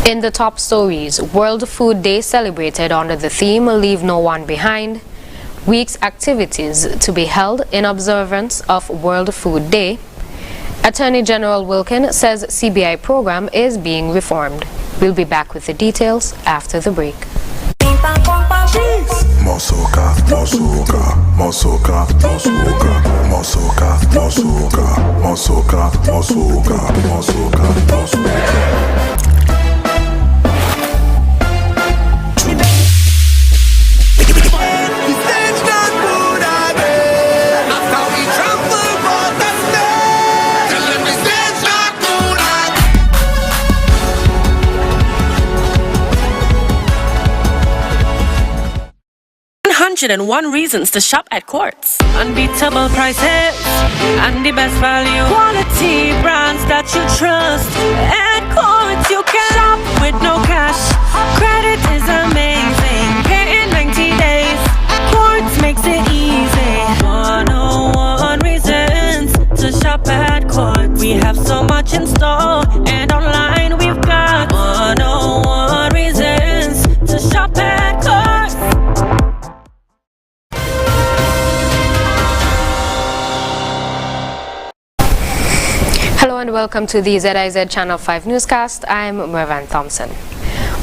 In the top stories, World Food Day celebrated under the theme Leave No One Behind. Week's activities to be held in observance of World Food Day. Attorney General Wilkin says CBI program is being reformed. We'll be back with the details after the break. And one reasons to shop at Quartz. Unbeatable prices and the best value. Quality brands that you trust. At Quartz you can shop with no cash. Credit is amazing. Pay in 90 days. Quartz makes it easy. 101 reasons to shop at Quartz. We have so much in store and online we've got 101 reasons to shop at Quartz. Hello and welcome to the ZIZ Channel 5 newscast. I'm Mervan Thompson.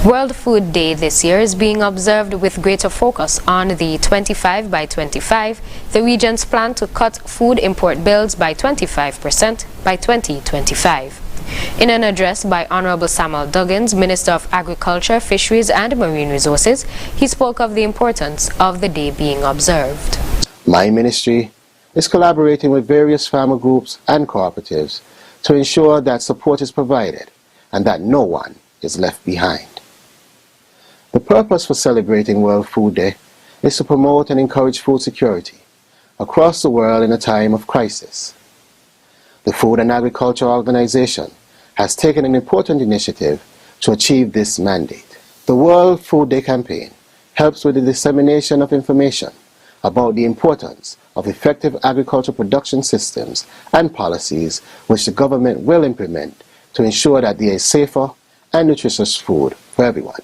World Food Day this year is being observed with greater focus on the 25 by 25, the region's plan to cut food import bills by 25% by 2025. In an address by Honorable Samuel Duggins, Minister of Agriculture, Fisheries and Marine Resources, he spoke of the importance of the day being observed. My ministry is collaborating with various farmer groups and cooperatives to ensure that support is provided and that no one is left behind. The purpose for celebrating World Food Day is to promote and encourage food security across the world in a time of crisis. The Food and Agriculture Organization has taken an important initiative to achieve this mandate. The World Food Day campaign helps with the dissemination of information about the importance of effective agriculture production systems and policies which the government will implement to ensure that there is safer and nutritious food for everyone.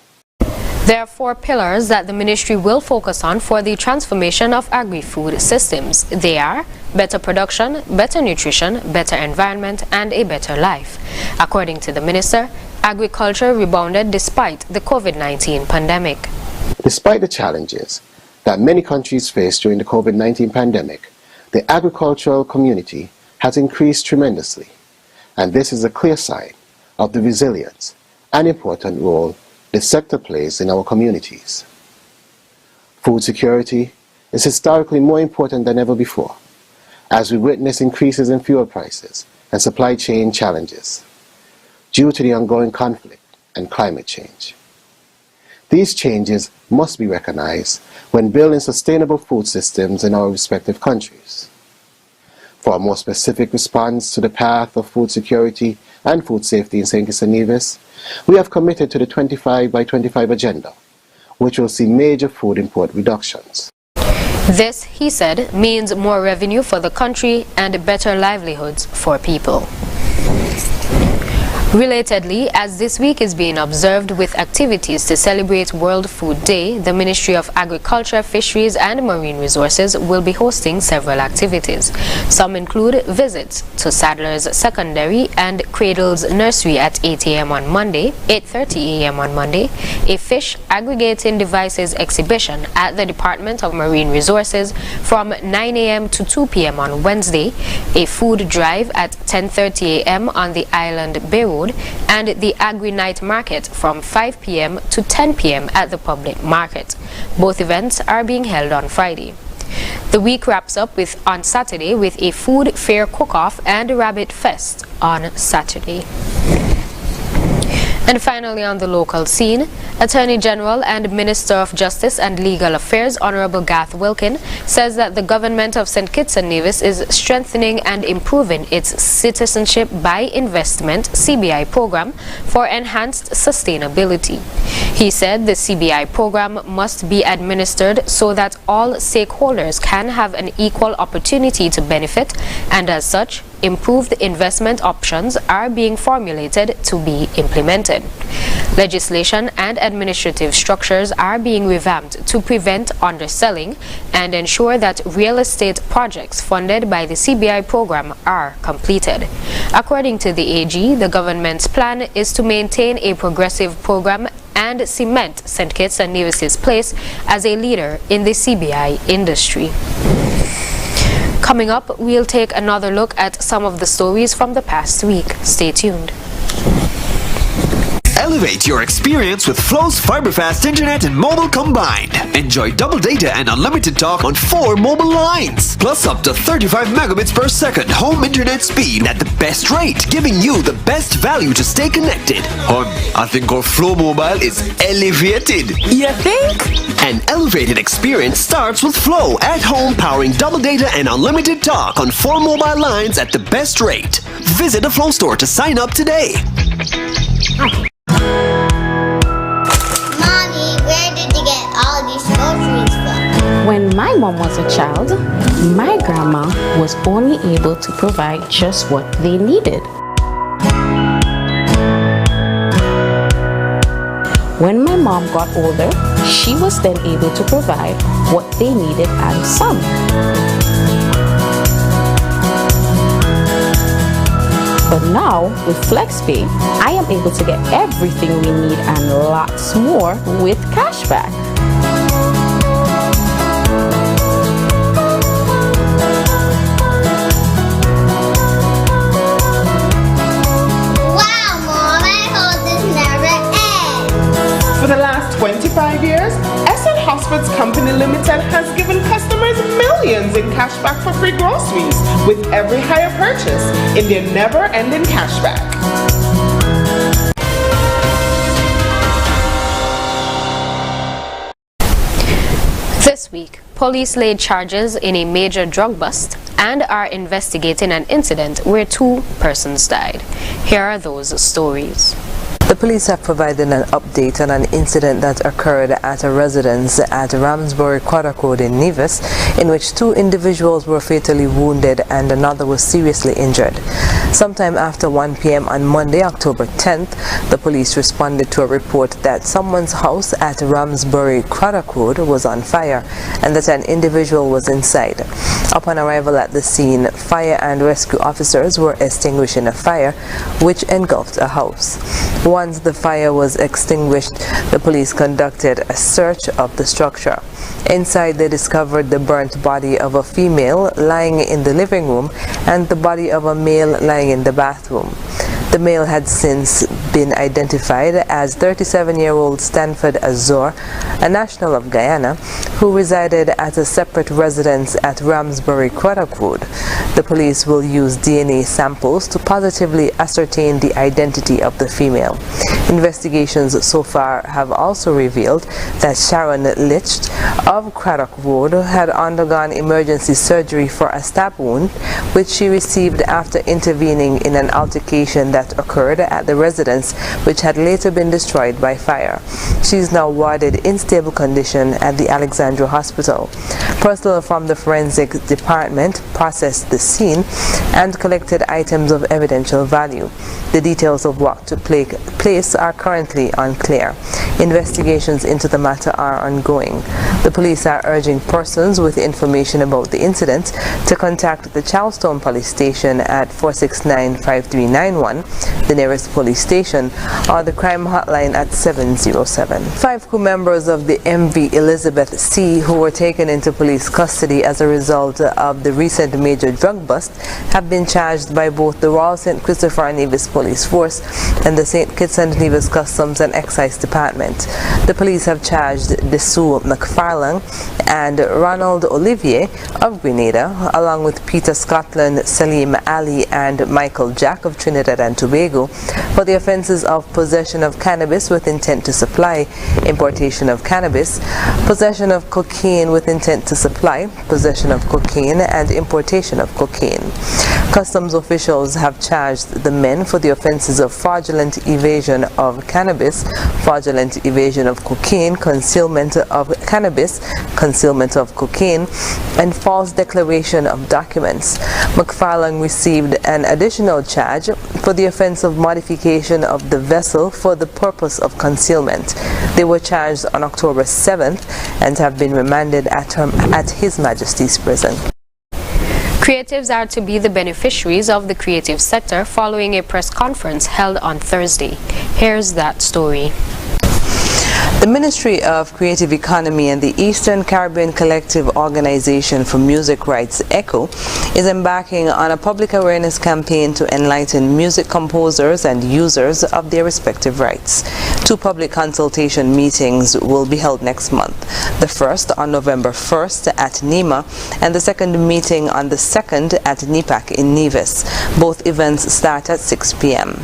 There are 4 pillars that the ministry will focus on for the transformation of agri-food systems. They are better production, better nutrition, better environment, and a better life. According to the minister, agriculture rebounded despite the COVID-19 pandemic. Despite the challenges that many countries faced during the COVID-19 pandemic, the agricultural community has increased tremendously, and this is a clear sign of the resilience and important role the sector plays in our communities. Food security is historically more important than ever before, as we witness increases in fuel prices and supply chain challenges due to the ongoing conflict and climate change. These changes must be recognized when building sustainable food systems in our respective countries. For a more specific response to the path of food security and food safety in St. Kitts and Nevis, we have committed to the 25 by 25 agenda, which will see major food import reductions. This, he said, means more revenue for the country and better livelihoods for people. Relatedly, as this week is being observed with activities to celebrate World Food Day, the Ministry of Agriculture, Fisheries and Marine Resources will be hosting several activities. Some include visits to Sadler's Secondary and Cradle's Nursery at 8 a.m. on Monday, 8:30 a.m. on Monday, a fish aggregating devices exhibition at the Department of Marine Resources from 9 a.m. to 2 p.m. on Wednesday, a food drive at 10:30 a.m. on the Island Bay Road, and the Agri-Night Market from 5 p.m. to 10 p.m. at the public market. Both events are being held on Friday. The week wraps up on Saturday with a food fair cook-off and a rabbit fest on Saturday. And finally, on the local scene, Attorney General and Minister of Justice and Legal Affairs Honorable Garth Wilkin says that the government of St. Kitts and Nevis is strengthening and improving its Citizenship by Investment (CBI) program for enhanced sustainability. He said the CBI program must be administered so that all stakeholders can have an equal opportunity to benefit, and as such, improved investment options are being formulated to be implemented. Legislation and administrative structures are being revamped to prevent underselling and ensure that real estate projects funded by the CBI program are completed. According to the AG, the government's plan is to maintain a progressive program and cement St. Kitts and Nevis's place as a leader in the CBI industry. Coming up, we'll take another look at some of the stories from the past week. Stay tuned. Elevate your experience with Flow's fiber-fast internet and mobile combined. Enjoy double data and unlimited talk on 4 mobile lines, plus up to 35 megabits per second home internet speed at the best rate, giving you the best value to stay connected. I think our Flow mobile is elevated. You think? An elevated experience starts with Flow at home, powering double data and unlimited talk on 4 mobile lines at the best rate. Visit a Flow store to sign up today. When my mom was a child, my grandma was only able to provide just what they needed. When my mom got older, she was then able to provide what they needed and some. But now, with FlexPay, I am able to get everything we need and lots more with cashback. Wow, Mom, I hope this never ends. For the last 25 years, SL Hospital's Company Limited has given customers millions in cashback for free groceries with every hire purchase in their never-ending cashback. This week, police laid charges in a major drug bust and are investigating an incident where 2 persons died. Here are those stories. The police have provided an update on an incident that occurred at a residence at Ramsbury Quarter Code in Nevis, in which 2 individuals were fatally wounded and another was seriously injured. Sometime after 1 p.m. on Monday, October 10th, the police responded to a report that someone's house at Ramsbury Quarter Code was on fire and that an individual was inside. Upon arrival at the scene, fire and rescue officers were extinguishing a fire which engulfed a house. Once the fire was extinguished, the police conducted a search of the structure. Inside, they discovered the burnt body of a female lying in the living room and the body of a male lying in the bathroom. The male had since been identified as 37-year-old Stanford Azor, a national of Guyana, who resided at a separate residence at Ramsbury Quarter Code. The police will use DNA samples to positively ascertain the identity of the female. Investigations so far have also revealed that Sharon Litch of Craddock Road had undergone emergency surgery for a stab wound, which she received after intervening in an altercation that occurred at the residence, which had later been destroyed by fire. She is now warded in stable condition at the Alexandra Hospital. Personnel from the forensic department processed the scene and collected items of evidential value. The details of what took place are currently unclear. Investigations into the matter are ongoing. The police are urging persons with information about the incident to contact the Charlestown Police Station at 469-5391, the nearest police station, or the crime hotline at 707. 5 crew members of the MV Elizabeth C, who were taken into police custody as a result of the recent major drug bust, have been charged by both the Royal St. Christopher and Nevis Police Force and the St. Kitts and Nevis Customs and Excise Department. The police have charged Dessou McFarlane and Ronald Olivier of Grenada, along with Peter Scotland, Salim Ali, and Michael Jack of Trinidad and Tobago, for the offences of possession of cannabis with intent to supply, importation of cannabis, possession of cocaine with intent to supply, possession of cocaine, and importation of cocaine. Customs officials have charged the men for the offenses of fraudulent evasion of cannabis, fraudulent evasion of cocaine, concealment of cannabis, concealment of cocaine, and false declaration of documents. McFarlane received an additional charge for the offense of modification of the vessel for the purpose of concealment. They were charged on October 7th and have been remanded at His Majesty's prison. Creatives are to be the beneficiaries of the creative sector following a press conference held on Thursday. Here's that story. The Ministry of Creative Economy and the Eastern Caribbean Collective Organization for Music Rights, ECHO, is embarking on a public awareness campaign to enlighten music composers and users of their respective rights. 2 public consultation meetings will be held next month. The first on November 1st at NEMA and the second meeting on the 2nd at NEPAC in Nevis. Both events start at 6 p.m.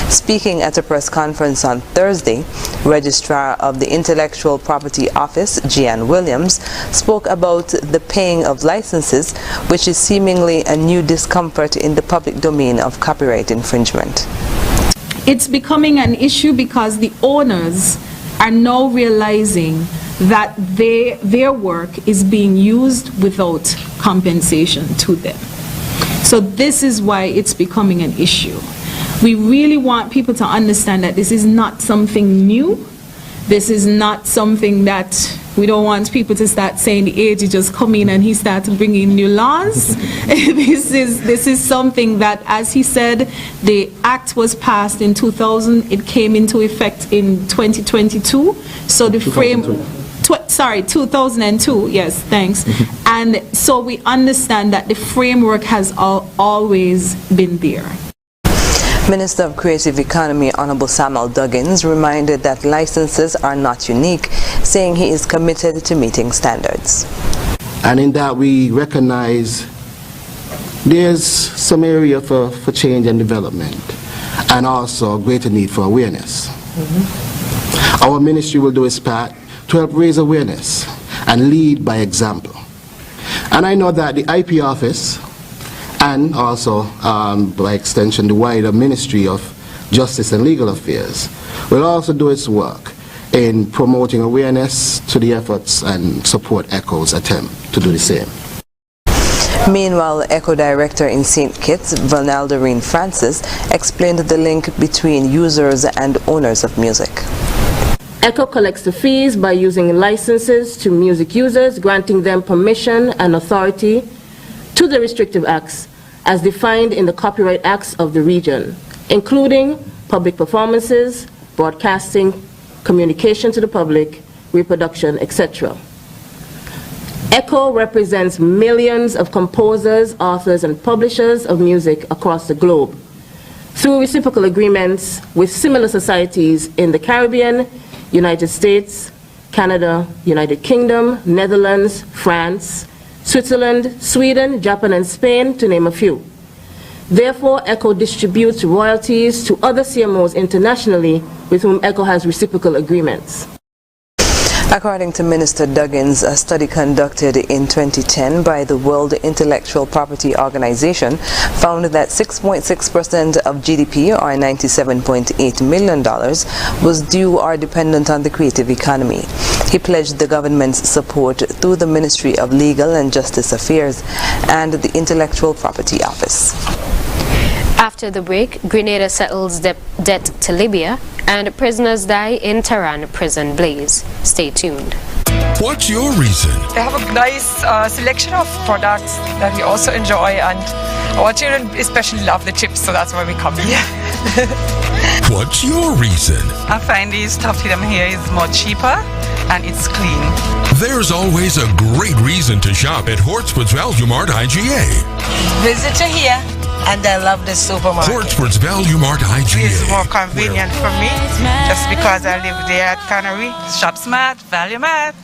Speaking at a press conference on Thursday, Registrar of the Intellectual Property Office, Gian Williams, spoke about the paying of licenses, which is seemingly a new discomfort in the public domain of copyright infringement. It's becoming an issue because the owners are now realizing that their work is being used without compensation to them. So this is why it's becoming an issue. We really want people to understand that this is not something new. This is not something that we don't want people to start saying the AG just come in and he started bringing new laws. This is something that, as he said, the act was passed in 2000. It came into effect in 2022. So the frame, 2002. Yes, thanks. And so we understand that the framework has always been there. Minister of Creative Economy Honorable Samuel Duggins reminded that licenses are not unique, saying he is committed to meeting standards. And in that we recognize there's some area for change and development, and also a greater need for awareness. Our ministry will do its part to help raise awareness and lead by example. And I know that the IP office and also, by extension, the wider Ministry of Justice and Legal Affairs will also do its work in promoting awareness to the efforts and support ECHO's attempt to do the same. Meanwhile, ECHO Director in St. Kitts, Vanaldorine Francis, explained the link between users and owners of music. ECHO collects the fees by using licenses to music users, granting them permission and authority to the restrictive acts as defined in the Copyright Acts of the region, including public performances, broadcasting, communication to the public, reproduction, etc. ECHO represents millions of composers, authors, and publishers of music across the globe through reciprocal agreements with similar societies in the Caribbean, United States, Canada, United Kingdom, Netherlands, France, Switzerland, Sweden, Japan, and Spain, to name a few. Therefore, ECHO distributes royalties to other CMOs internationally with whom ECHO has reciprocal agreements. According to Minister Duggins, a study conducted in 2010 by the World Intellectual Property Organization found that 6.6% of GDP, or $97.8 million, was due or dependent on the creative economy. He pledged the government's support through the Ministry of Legal and Justice Affairs and the Intellectual Property Office. After the break, Grenada settles debt to Libya, and prisoners die in Tehran prison blaze. Stay tuned. What's your reason? They have a nice selection of products that we also enjoy, and our children especially love the chips, so that's why we come here. What's your reason? I find the stuff them here is more cheaper and it's clean. There's always a great reason to shop at Hortsport's Value Mart IGA. Visitor here, and I love the supermarket. Hortsport's Value Mart IGA. It's more convenient for me, just because I live there at Canary. Shop smart, Value Mart.